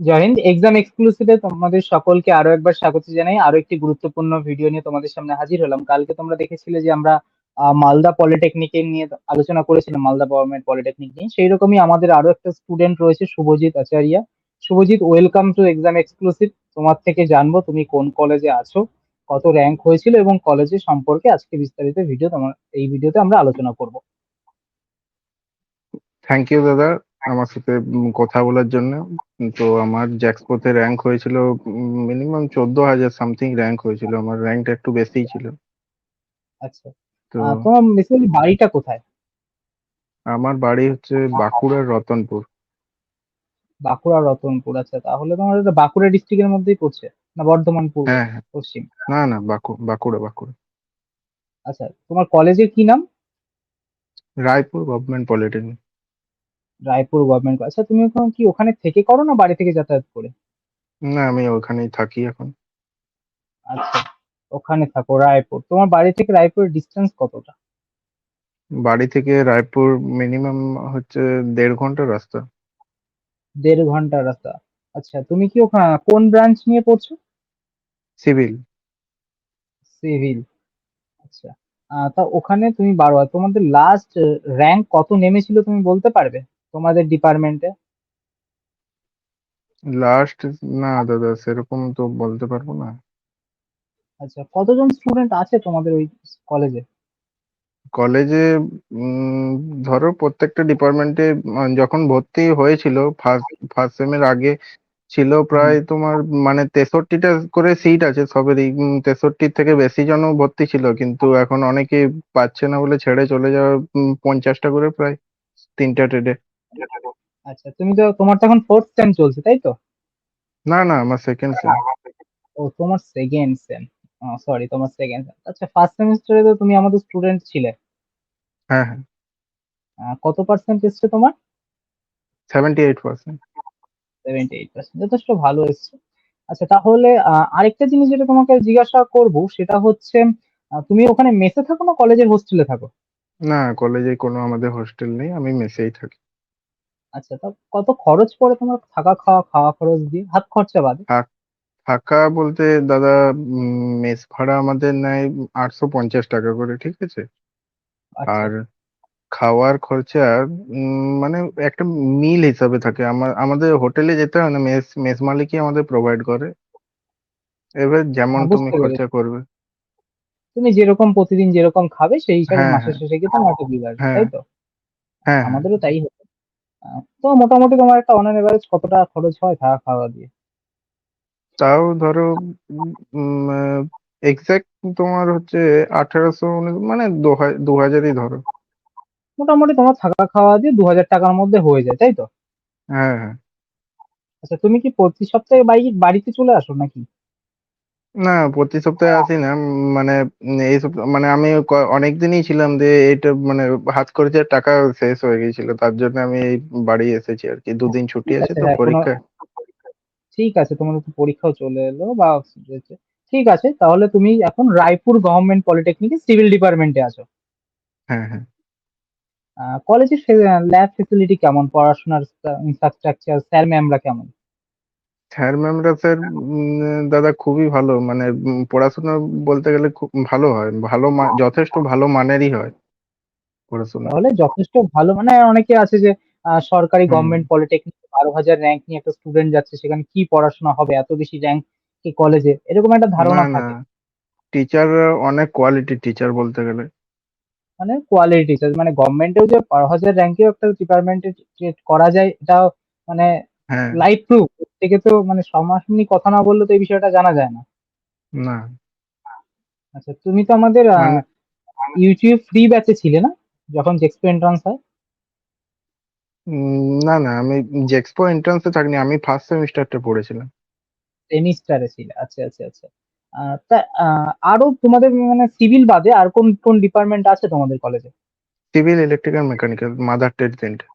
জয় Hind. Exam এক্সক্লুসিভে তোমাদের সকলকে আরো একবার স্বাগত জানাই। আরো একটি গুরুত্বপূর্ণ ভিডিও নিয়ে তোমাদের সামনে হাজির হলাম। কালকে তোমরা দেখেছিলে যে আমরা মালদা পলিটেকনিক নিয়ে আলোচনা করেছিলাম, মালদা গভর্নমেন্ট পলিটেকনিক নিয়ে। সেই রকমই আমাদের আরো একটা স্টুডেন্ট রয়েছে, Shubhajit Acharya. Shubhajit, welcome to exam exclusive. তোমার থেকে জানবো তুমি কোন কলেজে আছো, কত র্যাঙ্ক হয়েছিল এবং কলেজের সম্পর্কে আজকে বিস্তারিত ভিডিও তোমার এই ভিডিওতে আমরা আলোচনা করব। থ্যাংক ইউ দাদা আমার সাথে কথা বলার জন্য। তো আমার জ্যাক্সপোতে র্যাঙ্ক হয়েছিল মিনিমাম 14,000 সামথিং র্যাঙ্ক হয়েছিল। আমার র্যাঙ্কটা একটু বেশিই ছিল। আচ্ছা, তো তোমার বেসিক্যালি বাড়িটা কোথায়? আমার বাড়ি হচ্ছে বাঁকুড়ার রতনপুর। বাঁকুড়া রতনপুর। আচ্ছা, তাহলে তোমার এটা বাঁকুড়া ডিস্ট্রিক্টের মধ্যেই পড়ছে, না বর্ধমান পূর্ব হ্যাঁ হ্যাঁ, পশ্চিম? না না, বাঁকুড়া বাঁকুড়া। আচ্ছা, তোমার কলেজের কি নাম? Raipur government polytechnic. Raipur government. আচ্ছা, তুমি এখন কি ওখানে থেকে করো না বাড়ি থেকে যাতায়াত করে? না, আমি ওখানেই থাকি এখন। আচ্ছা, ওখানে থাকো রায়পুর। তোমার বাড়ি থেকে রায়পুরের ডিস্টেন্স কতটা? বাড়ি থেকে রায়পুর মিনিমাম হচ্ছে 1.5 ঘন্টা রাস্তা। 1.5 ঘন্টার রাস্তা। আচ্ছা, তুমি কি ওখানে কোন ব্রাঞ্চ নিয়ে পড়ছো? সিভিল। সিভিল। আচ্ছা, তা ওখানে তুমি তোমাদের লাস্ট র্যাঙ্ক কত নেমেছিল তুমি বলতে পারবে তোমাদের ডিপার্টমেন্টে? লাস্ট? না দাদা, সেরকম তো বলতে পারবো না। আচ্ছা, কতজন স্টুডেন্ট আছে তোমাদের ওই কলেজে? কলেজে উম, ধরো প্রত্যেকটা ডিপার্টমেন্টে যখন ভর্তি হয়েছিল ফার্স্ট ফার্স্ট সেমের আগে ছিল হুম। প্রায় তোমার মানে 63টা করে সিট আছে সবেরই। 63 থেকে বেশি জনও ভর্তি ছিল, কিন্তু এখন অনেকে পাচ্ছে না বলে ছেড়ে চলে যাওয়া। 50টা করে প্রায়, 3টা ট্রেডে। আচ্ছা, তোমার তো এখন ফোর্থ সেম চলছে, তাই তো? না না, আমার সেকেন্ড সেম। ও, তোমার সেকেন্ড সেম। সরি, তোমার সেকেন্ড সেম। আচ্ছা, ফার্স্ট সেমিস্টারে তো তুমি আমাদের স্টুডেন্ট ছিলে। হ্যাঁ হ্যাঁ, কত পার্সেন্ট এসছে তোমার? 78%। 78%, যথেষ্ট ভালো এসছে। আচ্ছা, তাহলে আরেকটা জিনিস যেটা তোমাকে জিজ্ঞাসা করব সেটা হচ্ছে, তুমি ওখানে মেসে থাকো না কলেজের হোস্টেলে থাকো? না, কলেজে কোনো আমাদের হোস্টেল নেই, আমি মেসেই থাকি। আচ্ছা, তা কত খরচ পড়ে তোমার থাকা খাওয়া, খাওয়া খরচ দিয়ে হাত খরচা বাদে? থাকা বলতে দাদা, মেস ভাড়া আমাদের নেয় 850 টাকা করে, ঠিক আছে। আচ্ছা। আর খাওয়ার খরচা মানে একটা মিল হিসাবে থাকে। আমাদের হোটেলে যেতে হয় না, মেস মেস মালিকই আমাদের প্রোভাইড করে। এবার যেমন তুমি বুঝতে খরচা পেরেছি। করবে। তুমি যেরকম প্রতিদিন যেরকম খাবে সেই হিসাবে হ্যাঁ মাসের হ্যাঁ শেষে গিয়ে তোমার একটা বিল আসবে, হ্যাঁ তাই তো? হ্যাঁ হ্যাঁ। আমাদেরও তাই হতো। তো মোটামুটি তোমার একটা অন এভারেজ কত টাকা খরচ হয় থাকা খাওয়া দিয়ে? তাও ধরো এক্সাক্ট তোমার হচ্ছে 1800, মানে 2000ই ধরো। মোটামুটি তোমার থাকা খাওয়া দিয়ে 2,000 টাকার মধ্যে হয়ে যায়, তাই তো? হ্যাঁ হ্যাঁ। আচ্ছা, তুমি কি প্রতি সপ্তাহে বাড়িতে চলে আসো নাকি? না, প্রতি সপ্তাহে আসি না। মানে এই সপ্তাহ মানে আমি অনেক দিনই ছিলাম যে এটা মানে হাত খরচের টাকা শেষ হয়ে গিয়েছিল, তার জন্য আমি এই বাড়ি এসেছি আর কি। 2 দিন ছুটি ঠিক আছে আছে, তো হ্যাঁ, পরীক্ষা। ঠিক আছে, তোমাদের তো পরীক্ষাও চলে এলো বা হয়েছে। ঠিক আছে, তাহলে তুমি এখন রায়পুর গভর্নমেন্ট পলিটেকনিকে সিভিল ডিপার্টমেন্টে আছো। হ্যাঁ হ্যাঁ। কলেজের ল্যাব ফেসিলিটি কেমন, পড়াশোনার ইনফ্রাস্ট্রাকচার, স্যার ম্যামরা কেমন? স্যার ম্যামরা স্যার দাদা খুবই ভালো। মানে পড়াশোনা বলতে গেলে খুব ভালো হয়, যথেষ্ট ভালো মানেরই হয় পড়াশোনা। তাহলে যথেষ্ট ভালো, মানে অনেকে আছে যে সরকারি হুম। গভর্নমেন্ট পলিটেকনিক 12,000 র্যাঙ্ক নিয়ে একটা স্টুডেন্ট যাচ্ছে, সেখানে কি পড়াশোনা হবে, এত বেশি র্যাঙ্ক কি কলেজে, এরকম একটা না ধারণা না, থাকে। টিচার অনেক কোয়ালিটি টিচার বলতে গেলে। মানে কোয়ালিটি টিচার, মানে গভর্নমেন্টেও যে 12,000 র্যাঙ্কেও একটা ডিপার্টমেন্টে করা যায়, এটা মানে হ্যাঁ। লাইভ প্রুফ থেকে তো, মানে সামনাসামনি কথা না বললে তো এই বিষয়টা জানা যায় না। না আচ্ছা, তুমি তো আমাদের মানে ইউটিউব ফ্রি ব্যাচে ছিলে না, যখন জেক্সপো এন্ট্রান্স হয়? না না, আমি জেক্সপো এন্ট্রান্সে থাকিনি, আমি ফার্স্ট সেমিস্টারটা পড়েছিলাম। সেমিস্টারে ছিলে। আচ্ছা আচ্ছা আচ্ছা। তা আরো তোমাদের মানে সিভিল বাদে আর কোন কোন ডিপার্টমেন্ট আছে তোমাদের কলেজে? Civil, electrical, mechanical, mother Ted 3টে।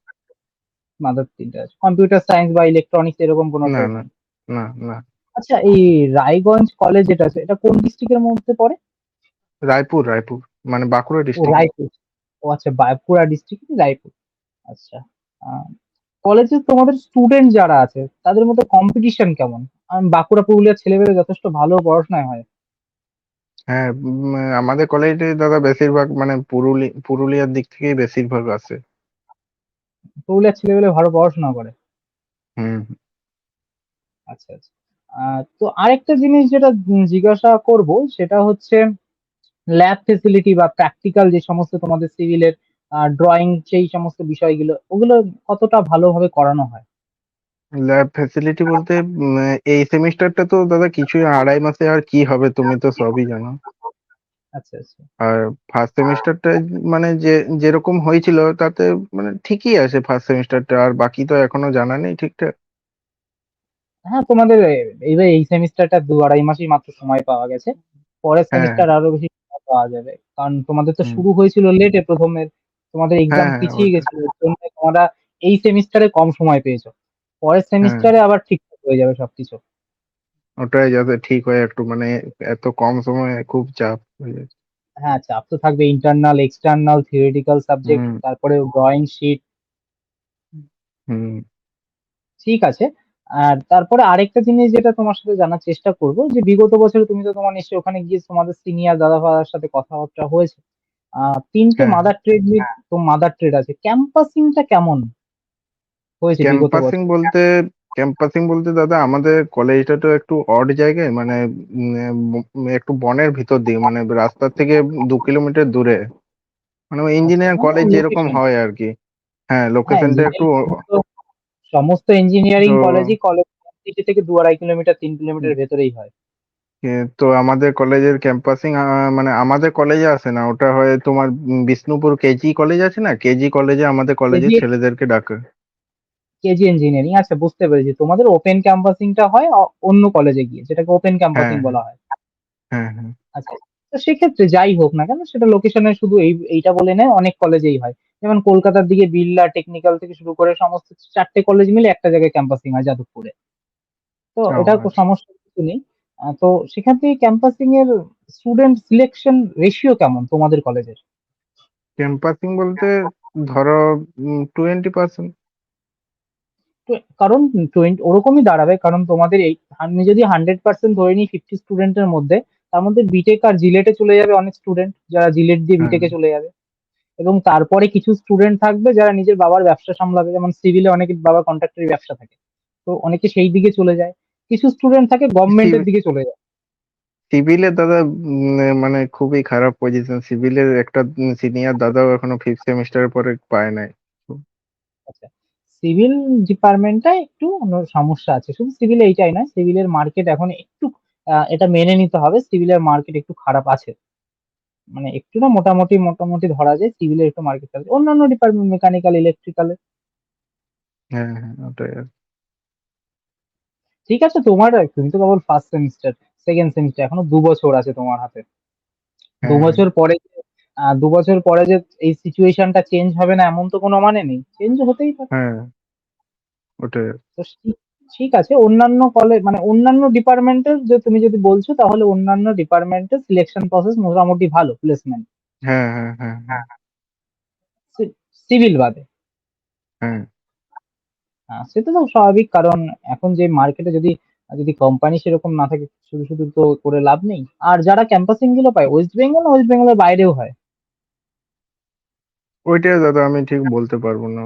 মাদার তিনটা আছে, কম্পিউটার সায়েন্স বা ইলেকট্রনিক্স এরকম কোনো না ট্রেড না নেই? না না। আচ্ছা, এই রায়গঞ্জ কলেজ যেটা আছে এটা কোন ডিস্ট্রিক্টের মধ্যে পড়ে? রায়পুর রায়পুর, মানে বাঁকুড়া ও, ডিস্ট্রিক্টে। রায়পুর। ও আচ্ছা, বাঁকুড়া ডিস্ট্রিক্ট, রায়পুর। আচ্ছা। আহ, কলেজে তোমাদের স্টুডেন্ট যারা আছে তাদের মধ্যে কম্পিটিশন কেমন? বাঁকুড়া পুরুলিয়ার ছেলেমেয়েরা যথেষ্ট ভালো পড়াশোনায় হয়। হ্যাঁ, আমাদের কলেজে দাদা বেশিরভাগ মানে পুরুলিয়ার দিক থেকেই বেশিরভাগ আছে। পুরুলিয়ার ছেলেমেয়েরা ভালো পড়াশোনা করে। হুম। আচ্ছা আচ্ছা। তো আরেকটা জিনিস যেটা জিজ্ঞাসা করব সেটা হচ্ছে ল্যাব ফেসিলিটি বা প্র্যাকটিক্যাল যে সমস্ত তোমাদের সিভিলের ড্রয়িং সেই সমস্ত বিষয়গুলো ওগুলো কতটা ভালোভাবে করানো হয়? ল্যাব ফ্যাসিলিটি বলতে এই সেমিস্টারটা তো দাদা কিছুই, 2.5 মাসে আর কি হবে তুমি তো সবই জানো। আচ্ছা আচ্ছা। আর ফার্স্ট সেমিস্টারটা মানে যে যেরকম হয়েছিল তাতে মানে ঠিকই আছে ফার্স্ট সেমিস্টারটা, আর বাকি তো এখনো জানা নেই ঠিকঠাক। হ্যাঁ, তোমাদের এইবার এই সেমিস্টারটা 2-2.5 মাসই মাত্র সময় পাওয়া গেছে। পরের হ্যাঁ সেমিস্টার হ্যাঁ। আরো বেশি সময় পাওয়া যাবে। কারণ তোমাদের তো হুম। শুরু হয়েছিল লেটে প্রথমের, তোমাদের হ্যাঁ এক্সাম হ্যাঁ পিছিয়ে ওটা। গেছিল। এর জন্য তোমরা এই সেমিস্টারে কম সময় পেয়েছো। পরের হ্যাঁ সেমিস্টারে আবার ঠিকঠাক হয়ে যাবে সবকিছু। ওটাই যাতে ঠিক হয় একটু, মানে এত কম সময়ে খুব চাপ হয়ে যায়। হ্যাঁ, চাপ তো থাকবে, ইন্টারনাল, এক্সটার্নাল, থিওরিটিক্যাল সাবজেক্ট, হুম তারপরে ড্রয়িং শিট। হুম। ঠিক আছে। আর তারপরে আরেকটা জিনিস যেটা তোমার সাথে জানার চেষ্টা করব যে বিগত বছরে তুমি তো তোমার নিশ্চয়ই ওখানে গিয়ে তোমাদের সিনিয়র দাদা ফাদার সাথে কথাবার্তা হয়েছে। ৩ টে হ্যাঁ, মাদার ট্রেড নিয়ে তো মাদার ট্রেড আছে। ক্যাম্পাসিংটা কেমন হয়েছে বিগত ক্যাম্পাসিং বছর? বলতে ক্যাম্পাসিং বলতে দাদা আমাদের কলেজটা তো একটু অড জায়গায়, মানে একটু বনের ভিতর দিকে, মানে রাস্তার থেকে 2 কিলোমিটার দূরে, মানে আচ্ছা, ইঞ্জিনিয়ার মানে কলেজ যেরকম লোকেশন। হয় আর কি। হ্যাঁ, হ্যাঁ, লোকেশনটা একটু সমস্ত ইঞ্জিনিয়ারিং তো কলেজই কলেজ সিটি থেকে 2-2.5 কিলোমিটার 3 কিলোমিটার ভেতরেই হয়। তো আমাদের কলেজের ক্যাম্পাসিং মানে আমাদের কলেজে আসে না, ওটা হয় তোমার বিষ্ণুপুর কেজি কলেজ আছে না, কেজি কলেজে আমাদের কলেজের কেজি ছেলেদেরকে ডাকে। কেজি ইঞ্জিনিয়ারিং, আচ্ছা বুঝতে পেরেছি। তোমাদের ওপেন ক্যাম্পাসিংটা হয় অন্য কলেজে গিয়ে, যেটাকে ওপেন হ্যাঁ ক্যাম্পাসিং হ্যাঁ বলা হয়। হ্যাঁ হ্যাঁ। আচ্ছা। তো সেক্ষেত্রে যাই হোক না কেন সেটা লোকেশনের শুধু এইটা বলে নয়, অনেক কলেজেই হয়। যেমন কলকাতার দিকে বিড়লা টেকনিক্যাল থেকে শুরু করে সমস্ত 4টে কলেজ মিলে একটা জায়গায় ক্যাম্পাসিং হয় যাদবপুরে। তো ও এটা আচ্ছা। সমস্যার কিছু নেই। তো সেখান থেকে ক্যাম্পাসিং এর স্টুডেন্ট সিলেকশন রেশিও কেমন তোমাদের কলেজের? ক্যাম্পাসিং বলতে ধরো 20%। তো কারণ 20 ওরকমই দাঁড়াবে, কারণ তোমাদের এই আমি যদি 100% ধরে নিই 50 স্টুডেন্টের মধ্যে, তার মধ্যে বিটেক আর জিলেটে চলে যাবে অনেক স্টুডেন্ট, যারা জিলেট দিয়ে হ্যাঁ বিটেকে চলে যাবে। এবং তারপরে কিছু স্টুডেন্ট থাকবে যারা নিজের বাবার ব্যবসা সামলাবে, যেমন সিভিলে অনেকের বাবার কন্ট্রাক্টরি ব্যবসা থাকে, তো অনেকে সেই দিকে চলে যায়। কিছু স্টুডেন্ট থাকে গভর্নমেন্টের দিকে চলে যায়। সিভিলের দাদা মানে খুবই খারাপ পজিশন, সিভিলের একটা সিনিয়র দাদাও এখনো 5th সেমিস্টারের পরে পায় নাই। আচ্ছা, সিভিল ডিপার্টমেন্টটা একটু সমস্যা আছে, শুধু সিভিল এইটাই নয়, সিভিলের মার্কেট এখন একটু এটা মেনে নিতে হবে, সিভিলের মার্কেট একটু খারাপ আছে। মানে একটু না, মোটামুটি মোটামুটি ধরা যায় সিভিলের একটু মার্কেট আছে, অন্যান্য ডিপার্টমেন্ট মেকানিক্যাল ইলেকট্রিক্যাল। হ্যাঁ হ্যাঁ ওটাই আর। ঠিক আছে, তোমার তুমি তো কেবল ফার্স্ট সেমিস্টার, সেকেন্ড সেমিস্টার, এখনো 2 বছর আছে তোমার হাতে। দু হ্যাঁ হ্যাঁ বছর পরে 2 বছর পরে যে এই সিচুয়েশনটা চেঞ্জ হবে না এমন তো কোনো মানে নেই, চেঞ্জ হতেই পারে। হ্যাঁ ওটাই আর। তো ঠিক আছে, অন্যান্য কলেজ মানে অন্যান্য ডিপার্টমেন্টের যে তুমি যদি বলছো, তাহলে অন্যান্য ডিপার্টমেন্টের সিলেকশন প্রসেস মোটামুটি ভালো প্লেসমেন্ট, হ্যাঁ হ্যাঁ হ্যাঁ হ্যাঁ সিভিল বাদে। হ্যাঁ। সেটা তো স্বাভাবিক, কারণ এখন যে মার্কেটে যদি যদি কোম্পানি সেরকম না থাকে, শুধু শুধু তো করে লাভ নেই। আর যারা ক্যাম্পাসিং গুলো পায় ওয়েস্ট বেঙ্গল, ওয়েস্ট বেঙ্গলের বাইরেও হয়। ওইটাই দাদা আমি ঠিক বলতে পারবো না।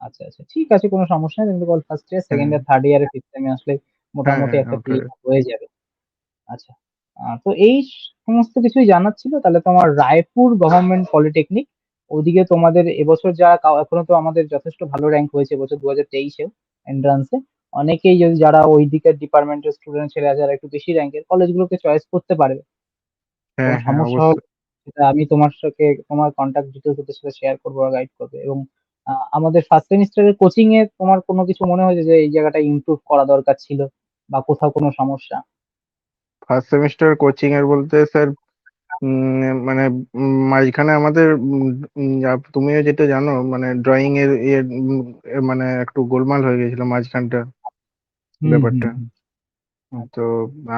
আচ্ছা আচ্ছা, ঠিক আছে, কোনো সমস্যা নেই। তুমি ফার্স্ট ইয়ার, সেকেন্ড হ্যাঁ ইয়ার, থার্ড ইয়ারে, ফিফথ সেমে আসলে হ্যাঁ মোটামুটি হ্যাঁ একটা ওটাই। ক্লিয়ার হয়ে যাবে। আচ্ছা। তো এই সমস্ত কিছুই জানার ছিল। তাহলে তোমার রায়পুর গভর্নমেন্ট পলিটেকনিক, ওদিকে তোমাদের এবছর যারা এখনো তো আমাদের যথেষ্ট ভালো র্যাঙ্ক হয়েছে এবছর 2023-এ এন্ট্রান্সে। অনেকেই যদি যারা ওই দিকের ডিপার্টমেন্টের স্টুডেন্ট ছেলে আছে, যারা একটু বেশি র্যাঙ্কের কলেজগুলোকে চয়েস করতে পারবে। হ্যাঁ কোনো হ্যাঁ সমস্যা হলে অবশ্যই। সেটা আমি তোমার সাথে তোমার কন্ট্যাক্ট ডিটেলস ওদের সাথে শেয়ার করবো বা গাইড করবে। এবং আমাদের ফার্স্ট সেমিস্টারের কোচিং এ তোমার কোনো কিছু মনে হয়েছে যে এই জায়গাটা ইমপ্রুভ করা দরকার ছিল, বা কোথাও কোনো সমস্যা? ফার্স্ট সেমিস্টার কোচিং এর বলতে স্যার মানে মাঝখানে আমাদের তুমিও যেটা জানো মানে ড্রয়িং এর মানে একটু গোলমাল হয়ে গেছিল মাঝখানটা হুম হুম ব্যাপারটা। হুম। তো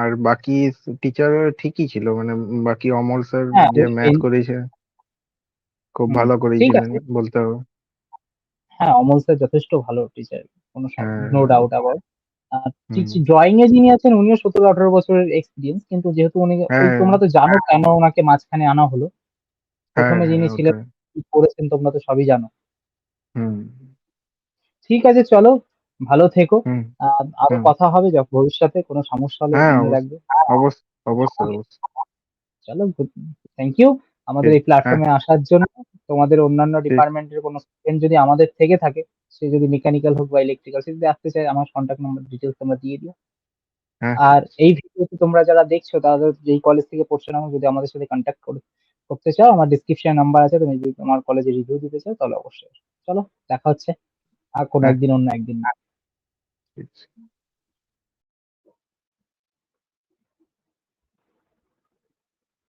আর বাকি টিচার ঠিকই ছিল, মানে বাকি অমল স্যার হ্যাঁ যে ওই ম্যাথ করেছে খুব হুম, ভালো ঠিক করিয়েছিলেন আছে। বলতে হবে। হ্যাঁ, অমল স্যার যথেষ্ট ভালো টিচার, কোনো হ্যাঁ নো হ্যাঁ। Doubt about. হুম। ড্রয়িং এ যিনি আছেন উনিও 17-18 বছরের এক্সপিরিয়েন্স, কিন্তু যেহেতু উনি ওই হ্যাঁ তোমরা তো জানো কেন ওনাকে মাঝখানে আনা হলো। হ্যাঁ প্রথমে যিনি হ্যাঁ ছিলেন ওটাই। কি করেছেন তোমরা তো সবই জানো। হুম ঠিক আছে চলো, ভালো থেকো। হুম আরো হুম। কথা হবে যখন ভবিষ্যতে কোনো সমস্যা হলে হ্যাঁ মনে অবশ্যই রাখবে। অবশ্যই অবশ্যই অবশ্যই। চলো, থ্যাংক ইউ আমাদের ঠিক। এই হ্যাঁ প্ল্যাটফর্মে আসার জন্য। তোমাদের অন্যান্য ঠিক। ডিপার্টমেন্টের কোনো স্টুডেন্ট যদি আমাদের থেকে থাকে, সে যদি মেকানিক্যাল হোক বা ইলেকট্রিক্যাল, সে যদি আসতে চায়, আমার কন্ট্যাক্ট নাম্বার ডিটেলস তোমরা দিয়ে দিও। হ্যাঁ ঠিক আর আছে। এই ভিডিওতে তোমরা যারা দেখছো তাদের যেই কলেজ থেকে পড়ছো না, যদি আমাদের সাথে কন্ট্যাক্ট করতে চাও, আমার ডিসক্রিপশনে নাম্বার আছে, তুমি যদি তোমার কলেজে রিভিউ দিতে চাও তাহলে অবশ্যই চলো, দেখা হচ্ছে আর কোনো হ্যাঁ একদিন, অন্য একদিন। ঠিক আছে।